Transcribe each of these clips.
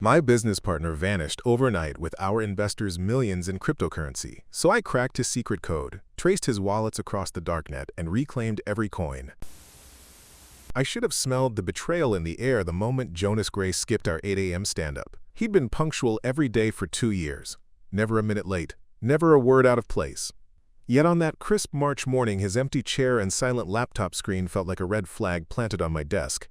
My business partner vanished overnight with our investors' millions in cryptocurrency, so I cracked his secret code, traced his wallets across the darknet, and reclaimed every coin. I should have smelled the betrayal in the air the moment Jonas Gray skipped our 8 a.m. stand-up. He'd been punctual every day for 2 years, never a minute late, never a word out of place. Yet on that crisp March morning, his empty chair and silent laptop screen felt like a red flag planted on my desk.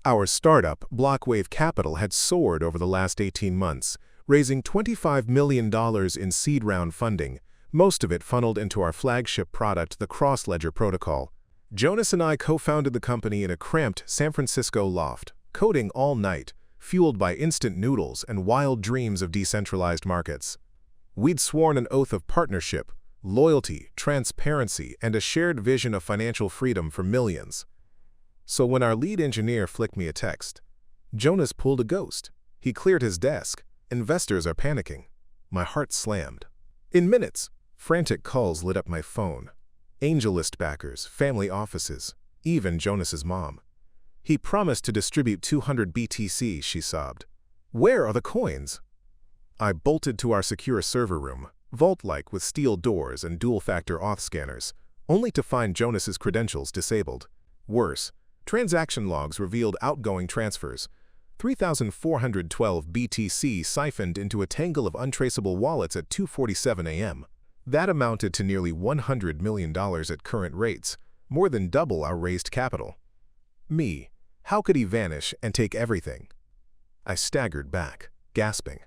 Our startup, BlockWave Capital, had soared over the last 18 months, raising $25 million in seed round funding, most of it funneled into our flagship product, the CrossLedger protocol. Jonas and I co-founded the company in a cramped San Francisco loft, coding all night, fueled by instant noodles and wild dreams of decentralized markets. We'd sworn an oath of partnership, loyalty, transparency, and a shared vision of financial freedom for millions. So when our lead engineer flicked me a text, Jonas pulled a ghost. He cleared his desk. Investors are panicking. My heart slammed. In minutes, frantic calls lit up my phone. Angel list backers, family offices, even Jonas's mom. He promised to distribute 200 BTC, she sobbed. Where are the coins? I bolted to our secure server room, vault-like with steel doors and dual-factor auth scanners, only to find Jonas's credentials disabled. Worse, transaction logs revealed outgoing transfers. 3,412 BTC siphoned into a tangle of untraceable wallets at 2:47 a.m. That amounted to nearly $100 million at current rates, more than double our raised capital. Me, how could he vanish and take everything? I staggered back, gasping.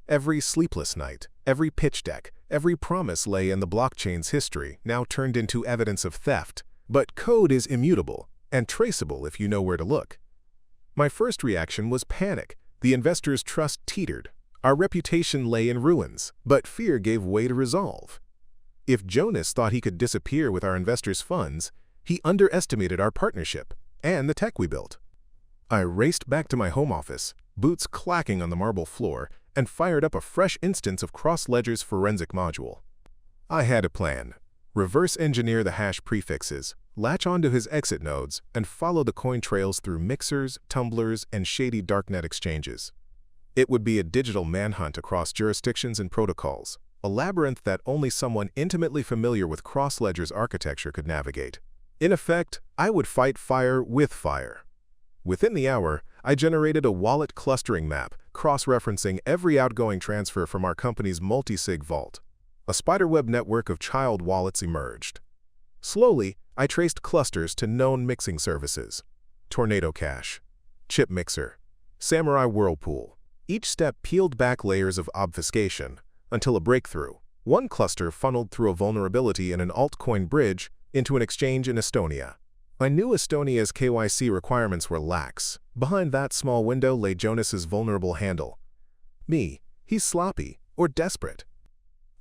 Every sleepless night, every pitch deck, every promise lay in the blockchain's history, now turned into evidence of theft. But code is immutable and traceable if you know where to look. My first reaction was panic. The investors' trust teetered. Our reputation lay in ruins, but fear gave way to resolve. If Jonas thought he could disappear with our investors' funds, he underestimated our partnership and the tech we built. I raced back to my home office, boots clacking on the marble floor, and fired up a fresh instance of CrossLedger's forensic module. I had a plan. Reverse engineer the hash prefixes, latch onto his exit nodes, and follow the coin trails through mixers, tumblers, and shady darknet exchanges. It would be a digital manhunt across jurisdictions and protocols, a labyrinth that only someone intimately familiar with CrossLedger's architecture could navigate. In effect, I would fight fire with fire. Within the hour, I generated a wallet clustering map, cross-referencing every outgoing transfer from our company's multisig vault. A spiderweb network of child wallets emerged. Slowly, I traced clusters to known mixing services: TornadoCash, Chip Mixer, Samourai Whirlpool. Each step peeled back layers of obfuscation until a breakthrough. One cluster funneled through a vulnerability in an altcoin bridge into an exchange in Estonia. I knew Estonia's KYC requirements were lax. Behind that small window lay Jonas's vulnerable handle. Me, he's sloppy or desperate.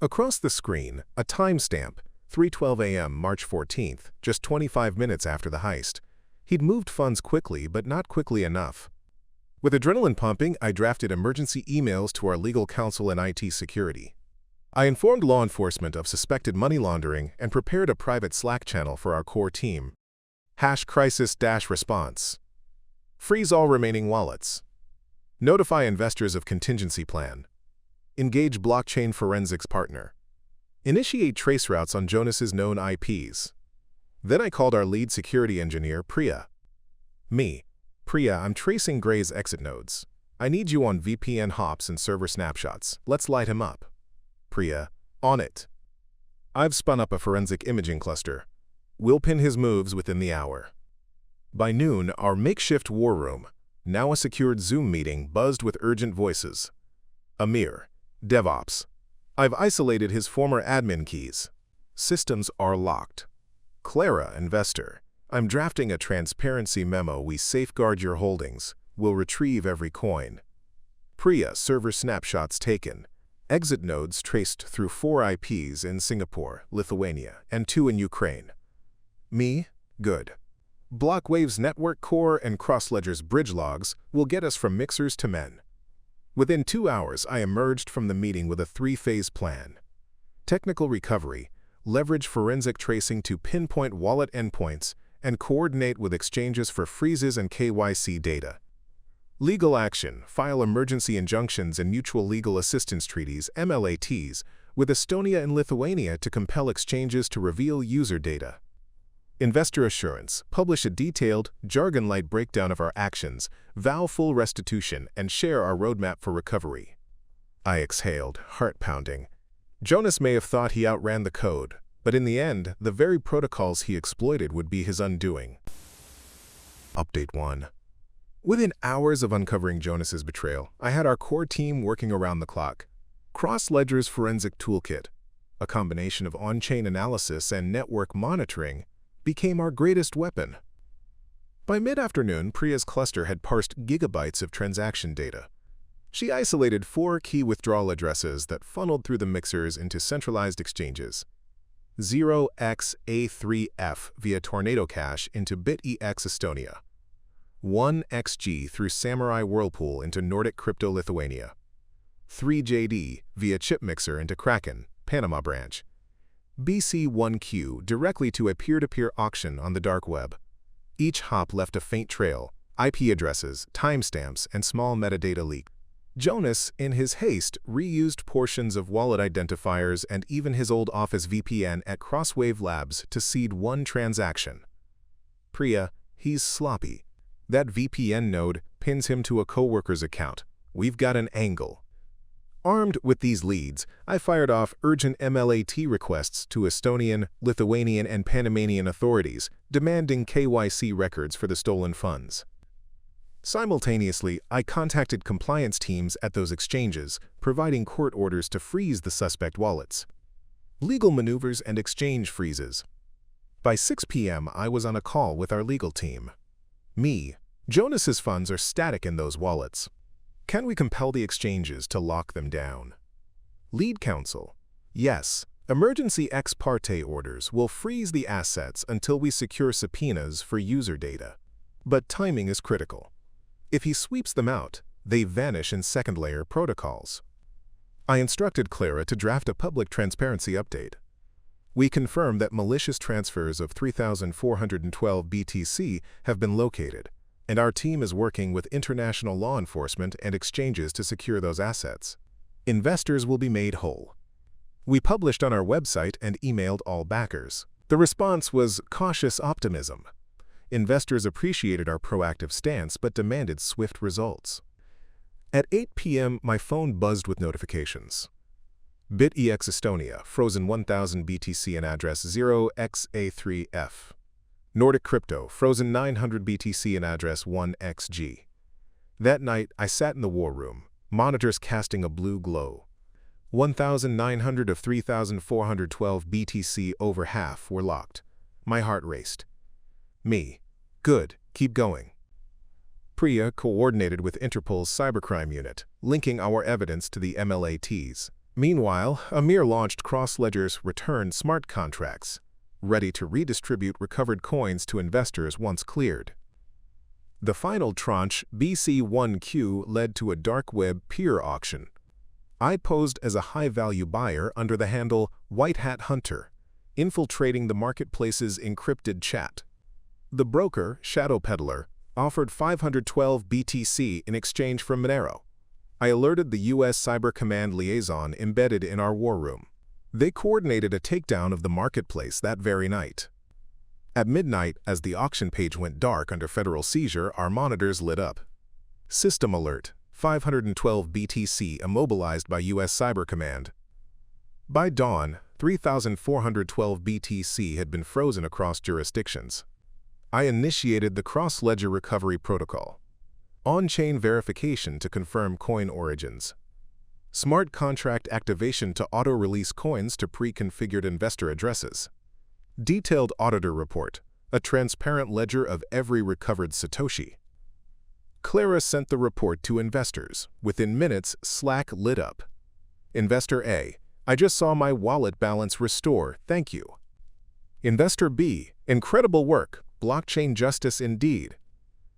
Across the screen, a timestamp, 3:12 a.m. March 14th, just 25 minutes after the heist. He'd moved funds quickly, but not quickly enough. With adrenaline pumping, I drafted emergency emails to our legal counsel and IT security. I informed law enforcement of suspected money laundering and prepared a private Slack channel for our core team. #crisis-response. Freeze all remaining wallets. Notify investors of contingency plan. Engage blockchain forensics partner. Initiate trace routes on Jonas's known IPs. Then I called our lead security engineer, Priya. Me, Priya, I'm tracing Gray's exit nodes. I need you on VPN hops and server snapshots. Let's light him up. Priya, on it. I've spun up a forensic imaging cluster. We'll pin his moves within the hour. By noon, our makeshift war room, now a secured Zoom meeting, buzzed with urgent voices. Amir, DevOps. I've isolated his former admin keys. Systems are locked. Clara, investor. I'm drafting a transparency memo. We safeguard your holdings. We'll retrieve every coin. Priya, server snapshots taken. Exit nodes traced through 4 IPs in Singapore, Lithuania, and 2 in Ukraine. Me, good. BlockWave's network core and CrossLedger's bridge logs will get us from mixers to men. Within 2 hours, I emerged from the meeting with a 3-phase plan. Technical recovery, leverage forensic tracing to pinpoint wallet endpoints, and coordinate with exchanges for freezes and KYC data. Legal action, file emergency injunctions and mutual legal assistance treaties, MLATs, with Estonia and Lithuania to compel exchanges to reveal user data. Investor assurance, publish a detailed, jargon-light breakdown of our actions, vow full restitution, and share our roadmap for recovery. I exhaled, heart pounding. Jonas may have thought he outran the code, but in the end, the very protocols he exploited would be his undoing. Update 1. Within hours of uncovering Jonas's betrayal, I had our core team working around the clock. CrossLedger's forensic toolkit, a combination of on-chain analysis and network monitoring, became our greatest weapon. By mid-afternoon, Priya's cluster had parsed gigabytes of transaction data. She isolated 4 key withdrawal addresses that funneled through the mixers into centralized exchanges. 0xA3F via TornadoCash into BitEx Estonia. 1xG through Samourai Whirlpool into Nordic Crypto Lithuania. 3JD via Chipmixer into Kraken, Panama branch. BC1Q directly to a peer-to-peer auction on the dark web. Each hop left a faint trail, IP addresses, timestamps, and small metadata leak. Jonas, in his haste, reused portions of wallet identifiers and even his old office VPN at CrossWave Labs to seed one transaction. Priya, he's sloppy. That VPN node pins him to a coworker's account. We've got an angle. Armed with these leads, I fired off urgent MLAT requests to Estonian, Lithuanian, and Panamanian authorities, demanding KYC records for the stolen funds. Simultaneously, I contacted compliance teams at those exchanges, providing court orders to freeze the suspect wallets. Legal maneuvers and exchange freezes. By 6 p.m., I was on a call with our legal team. Jonas's funds are static in those wallets. Can we compel the exchanges to lock them down? Lead counsel. Yes, emergency ex parte orders will freeze the assets until we secure subpoenas for user data. But timing is critical. If he sweeps them out, they vanish in second-layer protocols. I instructed Clara to draft a public transparency update. We confirm that malicious transfers of 3,412 BTC have been located, and our team is working with international law enforcement and exchanges to secure those assets. Investors will be made whole. We published on our website and emailed all backers. The response was cautious optimism. Investors appreciated our proactive stance but demanded swift results. At 8 p.m., my phone buzzed with notifications. BitEx Estonia, frozen 1,000 BTC in address 0xA3F. Nordic Crypto, frozen 900 BTC in address 1xG. That night, I sat in the war room, monitors casting a blue glow. 1,900 of 3,412 BTC, over half, were locked. My heart raced. Good, keep going. Priya coordinated with Interpol's cybercrime unit, linking our evidence to the MLATs. Meanwhile, Amir launched CrossLedger's return smart contracts, ready to redistribute recovered coins to investors once cleared. The final tranche, BC1Q, led to a dark web peer auction. I posed as a high-value buyer under the handle White Hat Hunter, infiltrating the marketplace's encrypted chat. The broker, Shadow Peddler, offered 512 BTC in exchange for Monero. I alerted the U.S. Cyber Command liaison embedded in our war room. They coordinated a takedown of the marketplace that very night. At midnight, as the auction page went dark under federal seizure, our monitors lit up. System alert, 512 BTC immobilized by U.S. Cyber Command. By dawn, 3,412 BTC had been frozen across jurisdictions. I initiated the CrossLedger recovery protocol. On-chain verification to confirm coin origins. Smart contract activation to auto-release coins to pre-configured investor addresses. Detailed auditor report, a transparent ledger of every recovered satoshi. Clara sent the report to investors. Within minutes, Slack lit up. Investor A, I just saw my wallet balance restore, thank you. Investor B, incredible work, blockchain justice indeed.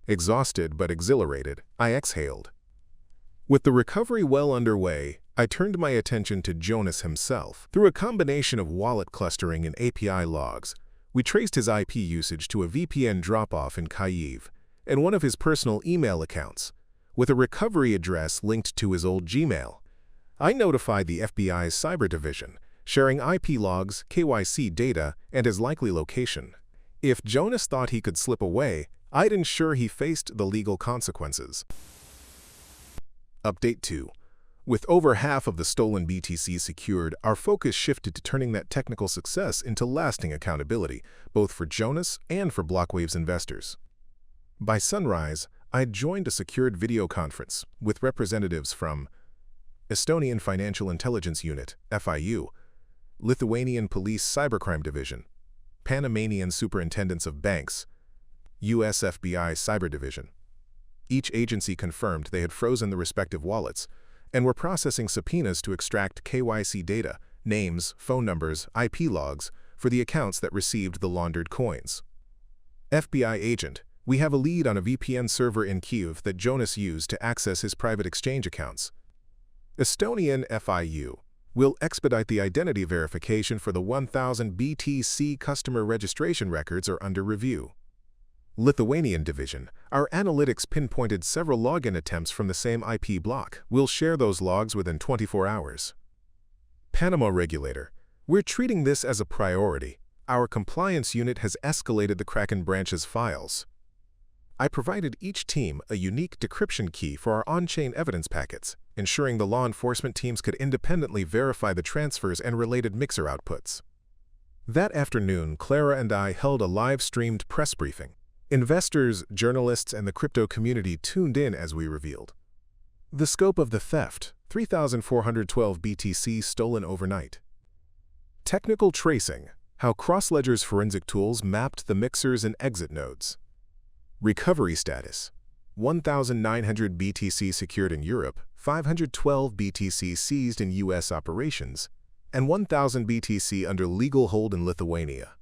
Exhausted but exhilarated, I exhaled. With the recovery well underway, I turned my attention to Jonas himself. Through a combination of wallet clustering and API logs, we traced his IP usage to a VPN drop-off in Kyiv and one of his personal email accounts. with a recovery address linked to his old Gmail. I notified the FBI's cyber division, sharing IP logs, KYC data, and his likely location. If Jonas thought he could slip away, I'd ensure he faced the legal consequences. Update 2. With over half of the stolen BTC secured, our focus shifted to turning that technical success into lasting accountability, both for Jonas and for BlockWave's investors. By sunrise, I had joined a secured video conference with representatives from Estonian Financial Intelligence Unit, FIU, Lithuanian Police Cybercrime Division, Panamanian Superintendents of Banks, US FBI Cyber Division. Each agency confirmed they had frozen the respective wallets and were processing subpoenas to extract KYC data, names, phone numbers, IP logs, for the accounts that received the laundered coins. FBI agent, we have a lead on a VPN server in Kyiv that Jonas used to access his private exchange accounts. Estonian FIU will expedite the identity verification for the 1,000 BTC customer registration records are under review. Lithuanian division, our analytics pinpointed several login attempts from the same IP block. We'll share those logs within 24 hours. Panama regulator, we're treating this as a priority. Our compliance unit has escalated the Kraken branch's files. I provided each team a unique decryption key for our on-chain evidence packets, ensuring the law enforcement teams could independently verify the transfers and related mixer outputs. That afternoon, Clara and I held a live-streamed press briefing. Investors, journalists, and the crypto community tuned in as we revealed the scope of the theft: 3,412 BTC stolen overnight. Technical tracing: how CrossLedger's forensic tools mapped the mixers and exit nodes. Recovery status: 1,900 BTC secured in Europe, 512 BTC seized in US operations, and 1,000 BTC under legal hold in Lithuania.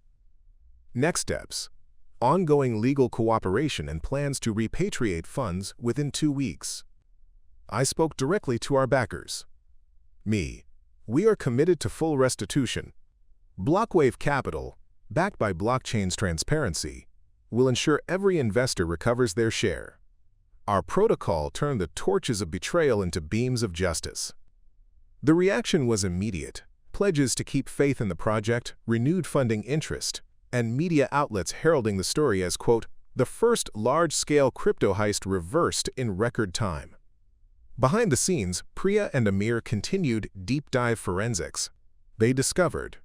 Next steps: ongoing legal cooperation and plans to repatriate funds within 2 weeks. I spoke directly to our backers. We are committed to full restitution. BlockWave Capital, backed by blockchain's transparency, will ensure every investor recovers their share. Our protocol turned the torches of betrayal into beams of justice. The reaction was immediate: pledges to keep faith in the project, renewed funding interest, and media outlets heralding the story as, quote, the first large-scale crypto heist reversed in record time. Behind the scenes, Priya and Amir continued deep-dive forensics. They discovered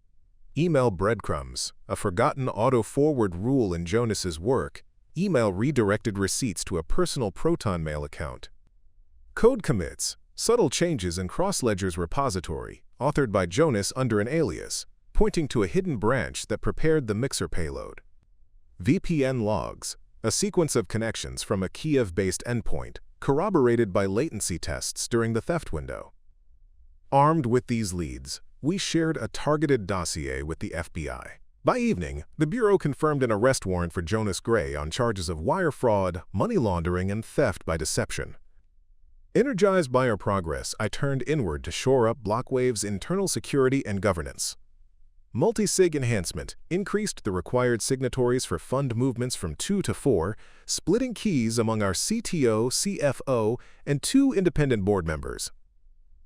email breadcrumbs, a forgotten auto-forward rule in Jonas's work. Email redirected receipts to a personal Proton Mail account. Code commits, subtle changes in CrossLedger's repository, authored by Jonas under an alias, pointing to a hidden branch that prepared the mixer payload. VPN logs, a sequence of connections from a Kyiv-based endpoint, corroborated by latency tests during the theft window. Armed with these leads, we shared a targeted dossier with the FBI. By evening, the Bureau confirmed an arrest warrant for Jonas Gray on charges of wire fraud, money laundering, and theft by deception. Energized by our progress, I turned inward to shore up BlockWave's internal security and governance. Multisig enhancement increased the required signatories for fund movements from 2 to 4, splitting keys among our CTO, CFO, and 2 independent board members.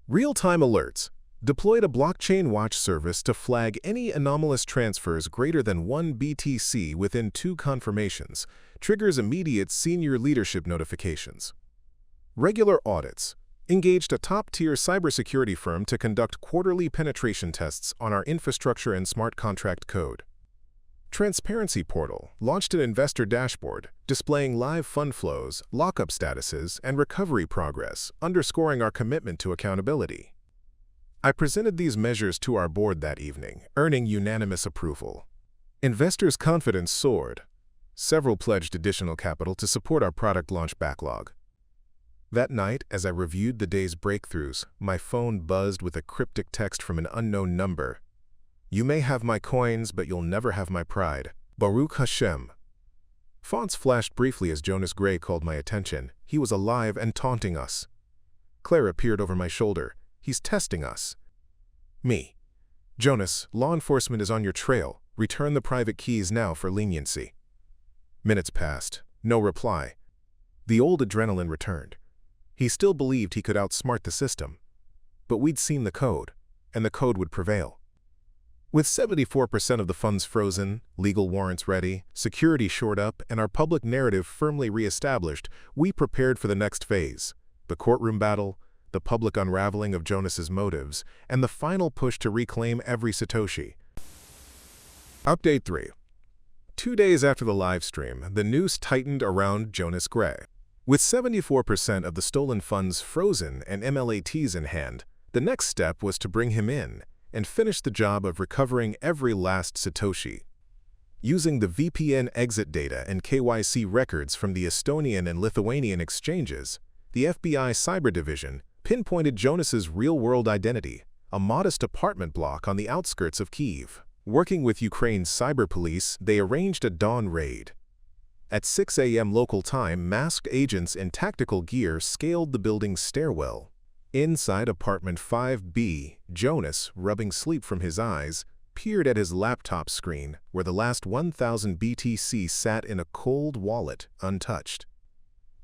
Real-time alerts deployed a blockchain watch service to flag any anomalous transfers greater than 1 BTC within 2 confirmations, triggers immediate senior leadership notifications. Regular audits engaged a top-tier cybersecurity firm to conduct quarterly penetration tests on our infrastructure and smart contract code. Transparency Portal launched an investor dashboard displaying live fund flows, lockup statuses, and recovery progress, underscoring our commitment to accountability. I presented these measures to our board that evening, earning unanimous approval. Investors' confidence soared. Several pledged additional capital to support our product launch backlog. That night, as I reviewed the day's breakthroughs, my phone buzzed with a cryptic text from an unknown number. You may have my coins, but you'll never have my pride. Baruch Hashem. Fonts flashed briefly as Jonas Gray called my attention. He was alive and taunting us. Clara peered over my shoulder. He's testing us. Jonas, law enforcement is on your trail. Return the private keys now for leniency. Minutes passed. No reply. The old adrenaline returned. He still believed he could outsmart the system. But we'd seen the code, and the code would prevail. With 74% of the funds frozen, legal warrants ready, security shored up, and our public narrative firmly re-established, we prepared for the next phase: the courtroom battle, the public unraveling of Jonas's motives, and the final push to reclaim every satoshi. Update 3. 2 days after the live stream, the news tightened around Jonas Gray. With 74% of the stolen funds frozen and MLATs in hand, the next step was to bring him in and finish the job of recovering every last satoshi. Using the VPN exit data and KYC records from the Estonian and Lithuanian exchanges, the FBI Cyber Division pinpointed Jonas's real-world identity, a modest apartment block on the outskirts of Kyiv. Working with Ukraine's cyber police, they arranged a dawn raid. At 6 a.m. local time, masked agents in tactical gear scaled the building's stairwell. Inside apartment 5B, Jonas, rubbing sleep from his eyes, peered at his laptop screen, where the last 1,000 BTC sat in a cold wallet, untouched.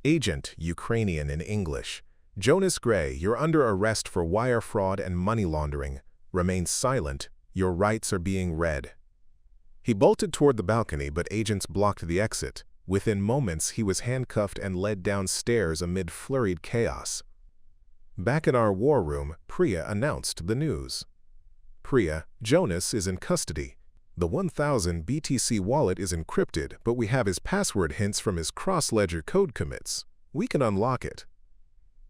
Agent, Ukrainian in English. Jonas Gray, you're under arrest for wire fraud and money laundering. Remain silent. Your rights are being read. He bolted toward the balcony, but agents blocked the exit. Within moments, he was handcuffed and led downstairs amid flurried chaos. Back in our war room, Priya announced the news. Priya, Jonas is in custody. The 1,000 BTC wallet is encrypted, but we have his password hints from his CrossLedger code commits. We can unlock it.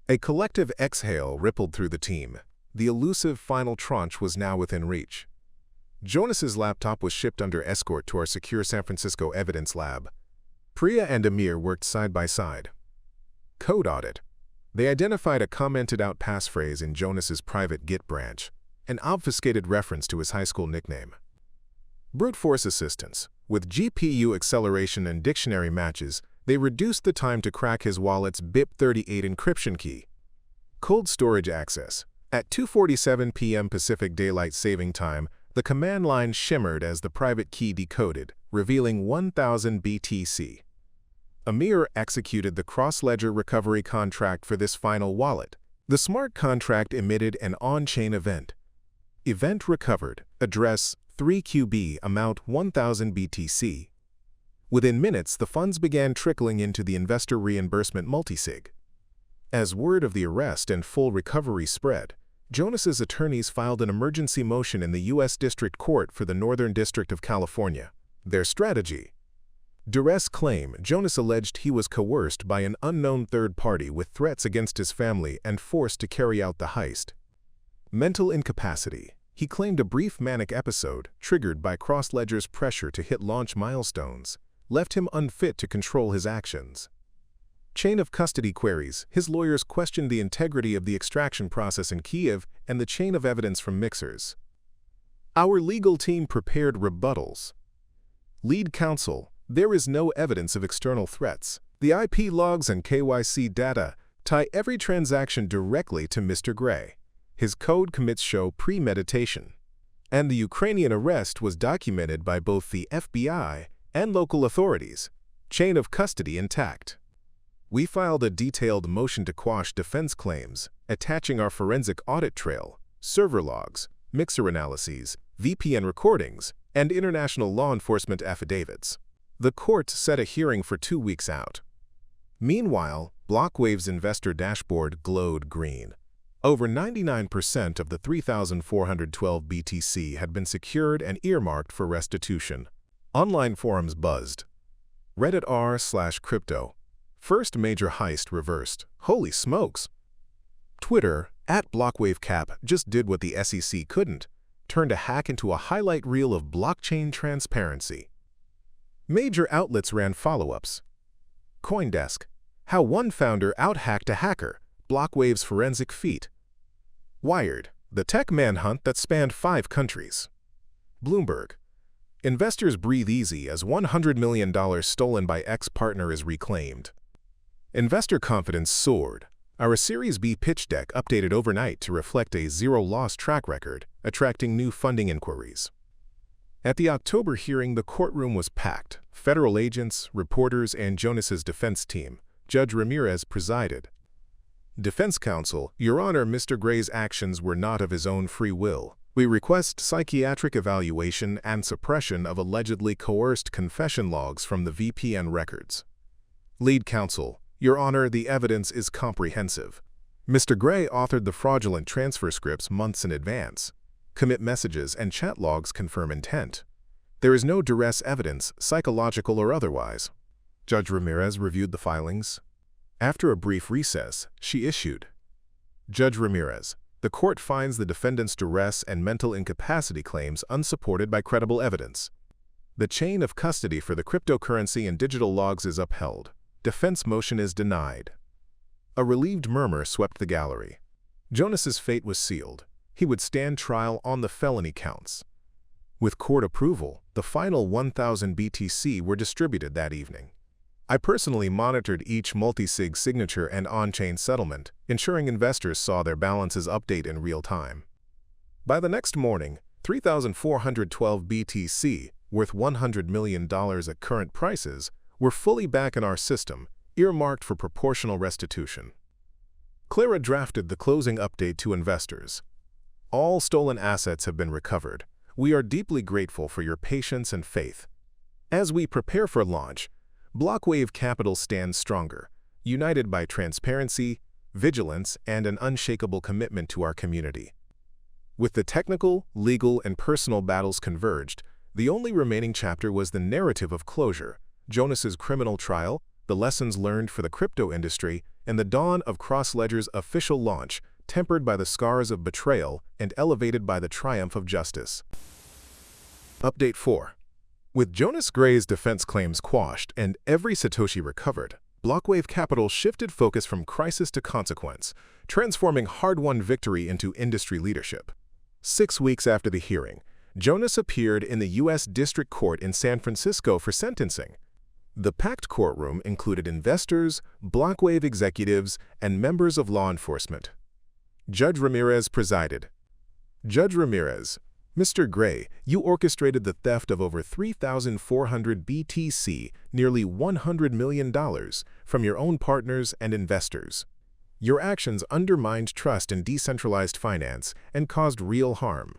A collective exhale rippled through the team. The elusive final tranche was now within reach. Jonas's laptop was shipped under escort to our secure San Francisco evidence lab. Priya and Amir worked side by side. Code audit. They identified a commented-out passphrase in Jonas's private Git branch, an obfuscated reference to his high school nickname. Brute force assistance. With GPU acceleration and dictionary matches, they reduced the time to crack his wallet's BIP38 encryption key. Cold storage access. At 2:47 p.m. Pacific Daylight Saving Time, the command line shimmered as the private key decoded, revealing 1,000 BTC. Amir executed the CrossLedger recovery contract for this final wallet. The smart contract emitted an on-chain event. Event recovered. Address 3QB, amount 1,000 BTC. Within minutes, the funds began trickling into the investor reimbursement multisig. As word of the arrest and full recovery spread, Jonas's attorneys filed an emergency motion in the U.S. District Court for the Northern District of California. Their strategy: duress claim. Jonas alleged he was coerced by an unknown third party with threats against his family and forced to carry out the heist. Mental incapacity. He claimed a brief manic episode, triggered by CrossLedger's pressure to hit launch milestones, left him unfit to control his actions. Chain of custody queries. His lawyers questioned the integrity of the extraction process in Kyiv and the chain of evidence from mixers. Our legal team prepared rebuttals. Lead counsel. There is no evidence of external threats. The IP logs and KYC data tie every transaction directly to Mr. Gray. His code commits show premeditation. And the Ukrainian arrest was documented by both the FBI and local authorities. Chain of custody intact. We filed a detailed motion to quash defense claims, attaching our forensic audit trail, server logs, mixer analyses, VPN recordings, and international law enforcement affidavits. The court set a hearing for 2 weeks out. Meanwhile, BlockWave's investor dashboard glowed green. Over 99% of the 3,412 BTC had been secured and earmarked for restitution. Online forums buzzed. Reddit r/crypto. First major heist reversed. Holy smokes! Twitter, @BlockWaveCap, just did what the SEC couldn't, turned a hack into a highlight reel of blockchain transparency. Major outlets ran follow-ups. CoinDesk, how one founder out-hacked a hacker, BlockWave's forensic feat. Wired, the tech manhunt that spanned 5 countries. Bloomberg, investors breathe easy as $100 million stolen by ex-partner is reclaimed. Investor confidence soared. Our Series B pitch deck updated overnight to reflect a zero-loss track record, attracting new funding inquiries. At the October hearing, the courtroom was packed. Federal agents, reporters, and Jonas's defense team. Judge Ramirez presided. Defense Counsel, Your Honor, Mr. Gray's actions were not of his own free will. We request psychiatric evaluation and suppression of allegedly coerced confession logs from the VPN records. Lead Counsel, Your Honor, the evidence is comprehensive. Mr. Gray authored the fraudulent transfer scripts months in advance. Commit messages and chat logs confirm intent. There is no duress evidence, psychological or otherwise. Judge Ramirez reviewed the filings. After a brief recess, she issued, Judge Ramirez, the court finds the defendant's duress and mental incapacity claims unsupported by credible evidence. The chain of custody for the cryptocurrency and digital logs is upheld. Defense motion is denied. A relieved murmur swept the gallery. Jonas's fate was sealed. He would stand trial on the felony counts. With court approval, the final 1,000 BTC were distributed that evening. I personally monitored each multisig signature and on-chain settlement, ensuring investors saw their balances update in real time. By the next morning, 3,412 BTC, worth $100 million at current prices, were fully back in our system, earmarked for proportional restitution. Clara drafted the closing update to investors. All stolen assets have been recovered. We are deeply grateful for your patience and faith. As we prepare for launch, BlockWave Capital stands stronger, united by transparency, vigilance, and an unshakable commitment to our community. With the technical, legal, and personal battles converged, the only remaining chapter was the narrative of closure, Jonas's criminal trial, the lessons learned for the crypto industry, and the dawn of CrossLedger's official launch, tempered by the scars of betrayal and elevated by the triumph of justice. Update 4. With Jonas Gray's defense claims quashed and every satoshi recovered, BlockWave Capital shifted focus from crisis to consequence, transforming hard-won victory into industry leadership. 6 weeks after the hearing, Jonas appeared in the U.S. District Court in San Francisco for sentencing. The packed courtroom included investors, BlockWave executives, and members of law enforcement. Judge Ramirez presided. Judge Ramirez, Mr. Gray, you orchestrated the theft of over 3,400 BTC, nearly $100 million, from your own partners and investors. Your actions undermined trust in decentralized finance and caused real harm.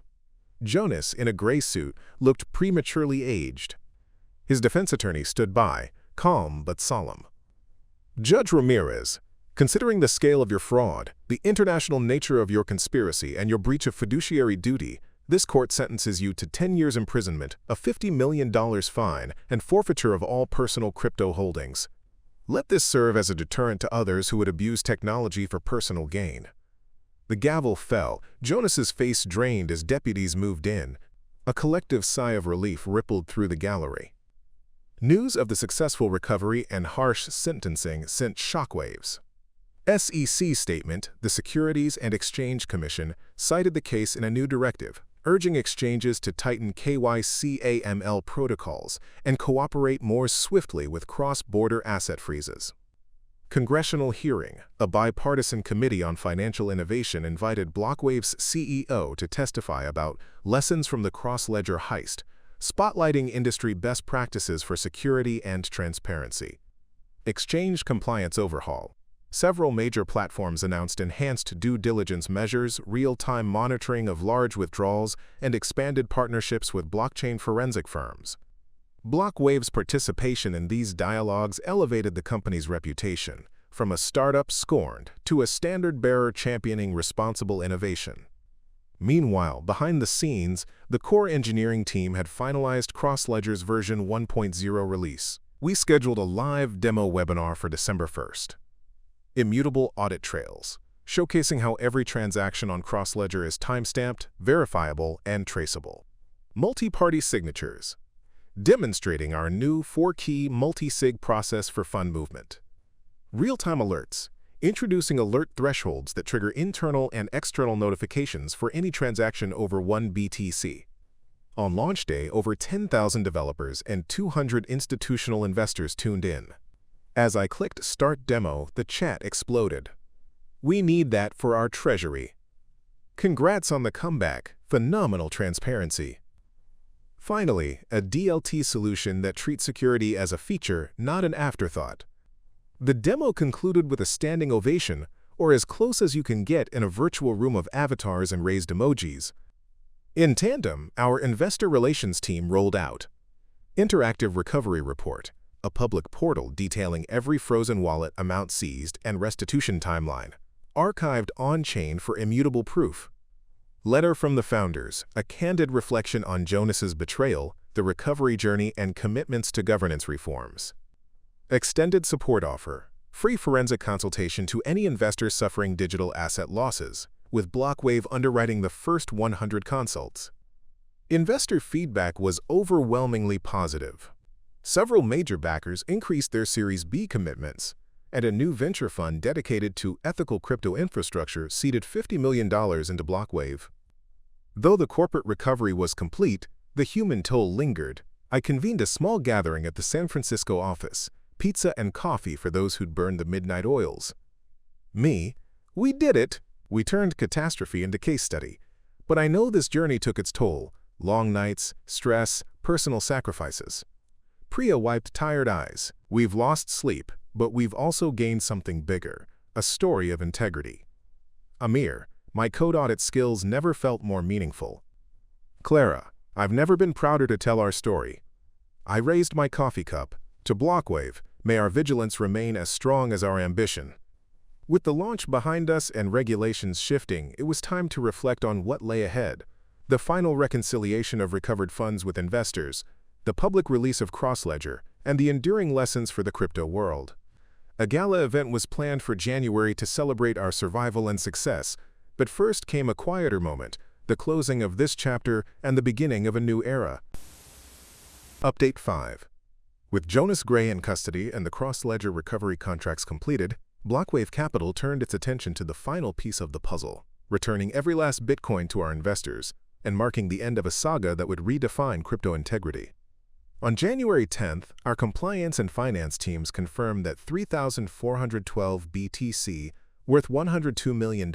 Jonas, in a gray suit, looked prematurely aged. His defense attorney stood by, calm but solemn. Judge Ramirez, considering the scale of your fraud, the international nature of your conspiracy, and your breach of fiduciary duty, this court sentences you to 10 years imprisonment, a $50 million fine, and forfeiture of all personal crypto holdings. Let this serve as a deterrent to others who would abuse technology for personal gain. The gavel fell. Jonas's face drained as deputies moved in. A collective sigh of relief rippled through the gallery. News of the successful recovery and harsh sentencing sent shockwaves. SEC statement, the Securities and Exchange Commission, cited the case in a new directive, urging exchanges to tighten KYC/AML protocols and cooperate more swiftly with cross-border asset freezes. Congressional hearing, a bipartisan committee on financial innovation invited BlockWave's CEO to testify about lessons from the CrossLedger heist, spotlighting industry best practices for security and transparency. Exchange compliance overhaul. Several major platforms announced enhanced due diligence measures, real-time monitoring of large withdrawals, and expanded partnerships with blockchain forensic firms. BlockWave's participation in these dialogues elevated the company's reputation, from a startup scorned to a standard-bearer championing responsible innovation. Meanwhile, behind the scenes, the core engineering team had finalized CrossLedger's version 1.0 release. We scheduled a live demo webinar for December 1st. Immutable audit trails, showcasing how every transaction on CrossLedger is timestamped, verifiable, and traceable. Multi-party signatures, demonstrating our new 4-key multisig process for fund movement. Real-time alerts, introducing alert thresholds that trigger internal and external notifications for any transaction over 1 BTC. On launch day, over 10,000 developers and 200 institutional investors tuned in. As I clicked Start Demo, the chat exploded. We need that for our treasury. Congrats on the comeback. Phenomenal transparency. Finally, a DLT solution that treats security as a feature, not an afterthought. The demo concluded with a standing ovation, or as close as you can get in a virtual room of avatars and raised emojis. In tandem, our investor relations team rolled out Interactive Recovery Report, a public portal detailing every frozen wallet amount seized and restitution timeline, archived on-chain for immutable proof. Letter from the Founders, a candid reflection on Jonas's betrayal, the recovery journey, and commitments to governance reforms. Extended support offer, free forensic consultation to any investor suffering digital asset losses, with BlockWave underwriting the first 100 consults. Investor feedback was overwhelmingly positive. Several major backers increased their Series B commitments, and a new venture fund dedicated to ethical crypto infrastructure seeded $50 million into BlockWave. Though the corporate recovery was complete, the human toll lingered. I convened a small gathering at the San Francisco office, pizza and coffee for those who'd burned the midnight oils. We did it! We turned catastrophe into case study. But I know this journey took its toll. Long nights, stress, personal sacrifices. Priya wiped tired eyes. We've lost sleep, but we've also gained something bigger, a story of integrity. Amir, my code audit skills never felt more meaningful. Clara, I've never been prouder to tell our story. I raised my coffee cup. To BlockWave, may our vigilance remain as strong as our ambition. With the launch behind us and regulations shifting, it was time to reflect on what lay ahead. The final reconciliation of recovered funds with investors, the public release of CrossLedger, and the enduring lessons for the crypto world. A gala event was planned for January to celebrate our survival and success, but first came a quieter moment, the closing of this chapter and the beginning of a new era. Update 5. With Jonas Gray in custody and the CrossLedger recovery contracts completed, BlockWave Capital turned its attention to the final piece of the puzzle, returning every last Bitcoin to our investors, and marking the end of a saga that would redefine crypto integrity. On January 10th, our compliance and finance teams confirmed that 3,412 BTC, worth $102 million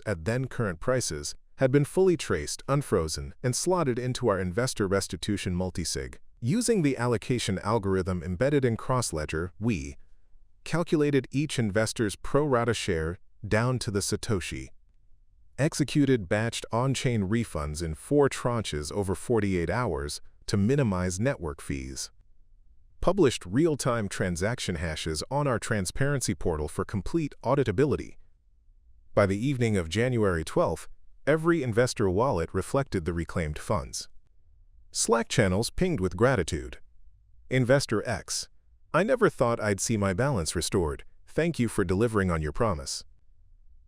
at then-current prices, had been fully traced, unfrozen, and slotted into our investor restitution multisig. Using the allocation algorithm embedded in CrossLedger, we calculated each investor's pro rata share down to the satoshi. Executed batched on-chain refunds in 4 tranches over 48 hours to minimize network fees. Published real-time transaction hashes on our transparency portal for complete auditability. By the evening of January 12th, every investor wallet reflected the reclaimed funds. Slack channels pinged with gratitude. Investor X, I never thought I'd see my balance restored. Thank you for delivering on your promise.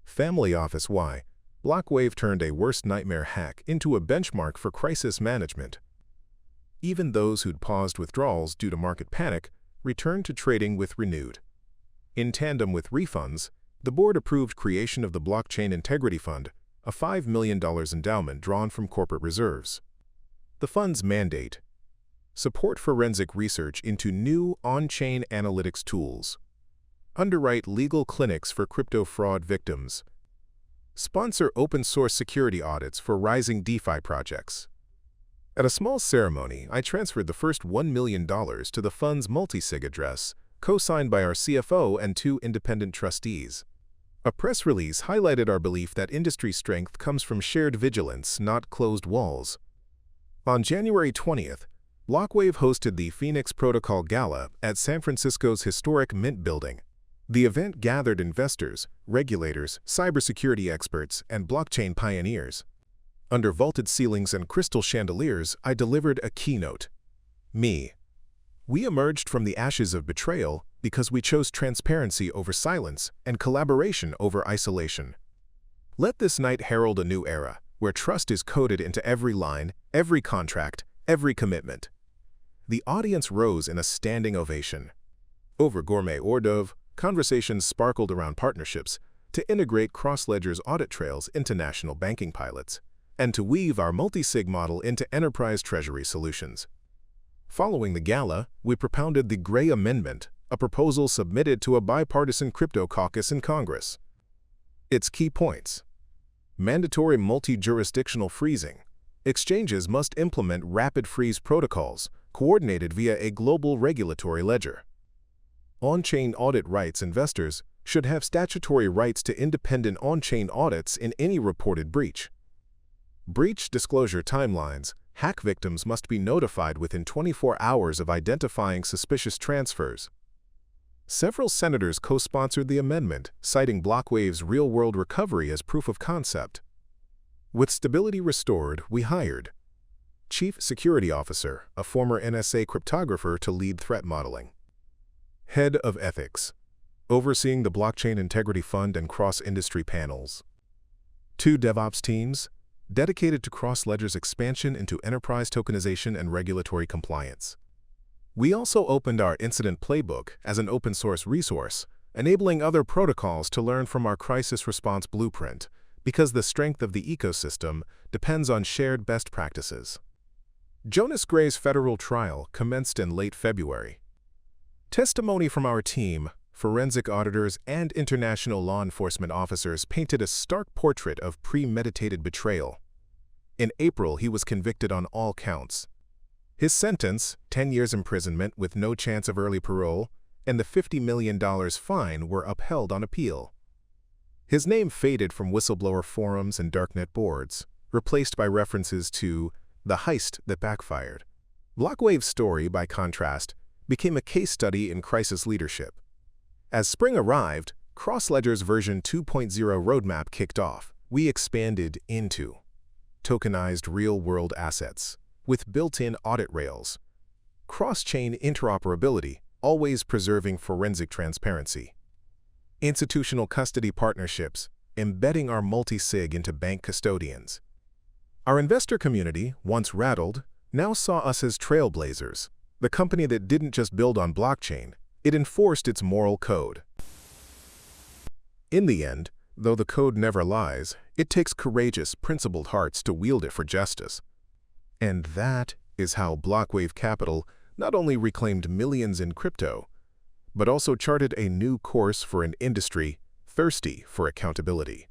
Family Office Y, BlockWave turned a worst nightmare hack into a benchmark for crisis management. Even those who'd paused withdrawals due to market panic returned to trading with renewed. In tandem with refunds, the board approved creation of the Blockchain Integrity Fund, a $5 million endowment drawn from corporate reserves. The fund's mandate: support forensic research into new on-chain analytics tools, underwrite legal clinics for crypto fraud victims, sponsor open-source security audits for rising DeFi projects. At a small ceremony, I transferred the first $1 million to the fund's multisig address, co-signed by our CFO and 2 independent trustees. A press release highlighted our belief that industry strength comes from shared vigilance, not closed walls. On January 20th, BlockWave hosted the Phoenix Protocol Gala at San Francisco's historic Mint Building. The event gathered investors, regulators, cybersecurity experts, and blockchain pioneers. Under vaulted ceilings and crystal chandeliers, I delivered a keynote. We emerged from the ashes of betrayal because we chose transparency over silence and collaboration over isolation. Let this night herald a new era, where trust is coded into every line, every contract, every commitment. The audience rose in a standing ovation. Over gourmet hors d'oeuvre, conversations sparkled around partnerships to integrate CrossLedger's audit trails into national banking pilots, and to weave our multisig model into enterprise treasury solutions. Following the gala, we propounded the Gray Amendment, a proposal submitted to a bipartisan crypto caucus in Congress. Its key points: mandatory multi-jurisdictional freezing. Exchanges must implement rapid freeze protocols, coordinated via a global regulatory ledger. On-chain audit rights investors, should have statutory rights to independent on-chain audits in any reported breach. Breach disclosure timelines. Hack victims must be notified within 24 hours of identifying suspicious transfers. Several senators co-sponsored the amendment, citing BlockWave's real-world recovery as proof of concept. With stability restored, we hired Chief Security Officer, a former NSA cryptographer, to lead threat modeling. Head of Ethics, overseeing the Blockchain Integrity Fund and cross-industry panels. 2 DevOps teams, dedicated to CrossLedger's expansion into enterprise tokenization and regulatory compliance. We also opened our incident playbook as an open-source resource, enabling other protocols to learn from our crisis response blueprint, because the strength of the ecosystem depends on shared best practices. Jonas Gray's federal trial commenced in late February. Testimony from our team, forensic auditors, and international law enforcement officers painted a stark portrait of premeditated betrayal. In April, he was convicted on all counts. His sentence, 10 years imprisonment with no chance of early parole, and the $50 million fine were upheld on appeal. His name faded from whistleblower forums and darknet boards, replaced by references to the heist that backfired. BlockWave's story, by contrast, became a case study in crisis leadership. As spring arrived, CrossLedger's version 2.0 roadmap kicked off. We expanded into tokenized real-world assets with built-in audit rails, cross-chain interoperability, always preserving forensic transparency, institutional custody partnerships, embedding our multisig into bank custodians. Our investor community, once rattled, now saw us as trailblazers, the company that didn't just build on blockchain, it enforced its moral code. In the end, though the code never lies, it takes courageous, principled hearts to wield it for justice. And that is how BlockWave Capital not only reclaimed millions in crypto, but also charted a new course for an industry thirsty for accountability.